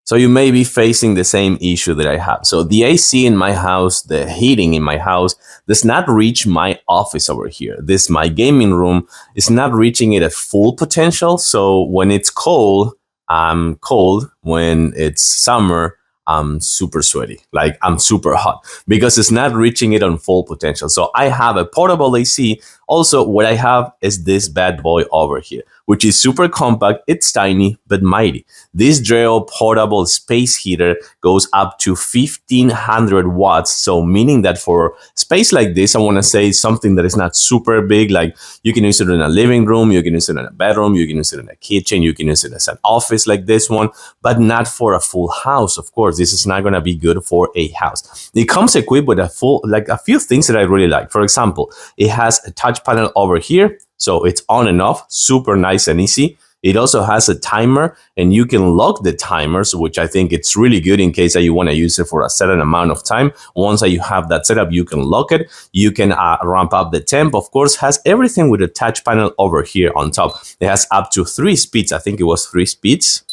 So you may be facing the same issue that I have. So the AC in my house, the heating in my house does not reach my office over here. This, my gaming room, is not reaching it at full potential. So when it's cold, I'm cold. When it's summer, I'm super sweaty. Like I'm super hot because it's not reaching it on full potential. So I have a portable AC. Also, what I have is this bad boy over here, which is super compact. It's tiny, but mighty. This Dreo portable space heater goes up to 1500 watts. So meaning that for space like this, I want to say something that is not super big. Like you can use it in a living room, you can use it in a bedroom, you can use it in a kitchen, you can use it as an office like this one, but not for a full house. Of course, this is not going to be good for a house. It comes equipped with a few things that I really like. For example, it has a touch panel over here. So it's on and off, super nice and easy. It also has a timer, and you can lock the timers, which I think it's really good in case that you want to use it for a certain amount of time. Once that you have that set up, you can lock it. You can ramp up the temp. Of course, has everything with a touch panel over here on top. It has up to 3 speeds. I think it was 3 speeds.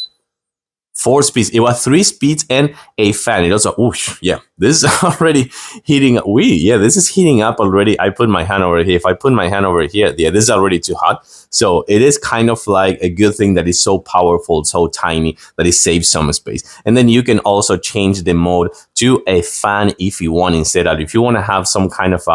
4 speeds. It was 3 speeds and a fan. It also, whoosh, yeah, this is already heating. This is heating up already. I put my hand over here. If I put my hand over here, yeah, this is already too hot. So it is kind of like a good thing that is so powerful, so tiny that it saves some space. And then you can also change the mode to a fan if you want, instead of, if you want to have some kind of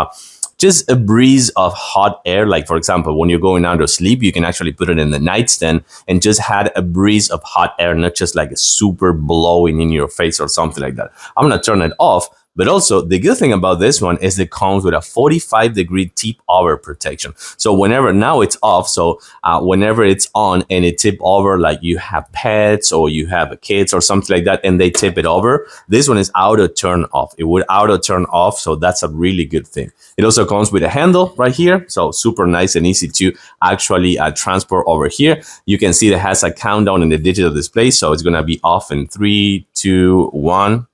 just a breeze of hot air. Like for example, when you're going down to sleep, you can actually put it in the nightstand and just had a breeze of hot air, not just like a super blowing in your face or something like that. I'm gonna turn it off. But also, the good thing about this one is it comes with a 45-degree tip over protection. So whenever, now it's off, so whenever it's on and it tip over, like you have pets or you have kids or something like that, and they tip it over, this one is auto turn off. It would auto turn off, so that's a really good thing. It also comes with a handle right here, so super nice and easy to actually transport over here. You can see it has a countdown in the digital display, so it's gonna be off in 3, 2, 1.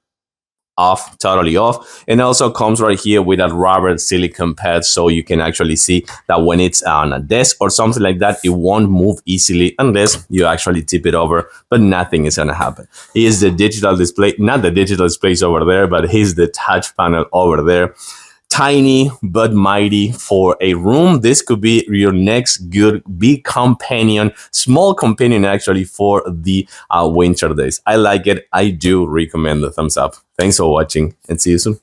Off, totally off. And also comes right here with a rubber silicone pad, so you can actually see that when it's on a desk or something like that, it won't move easily unless you actually tip it over, but nothing is gonna happen. Here's the digital display, not the digital displays over there, but here's the touch panel over there. Tiny but mighty for a room. This could be your next good big companion, small companion actually, for the winter days. I like it. I do recommend the thumbs up. Thanks for watching and see you soon.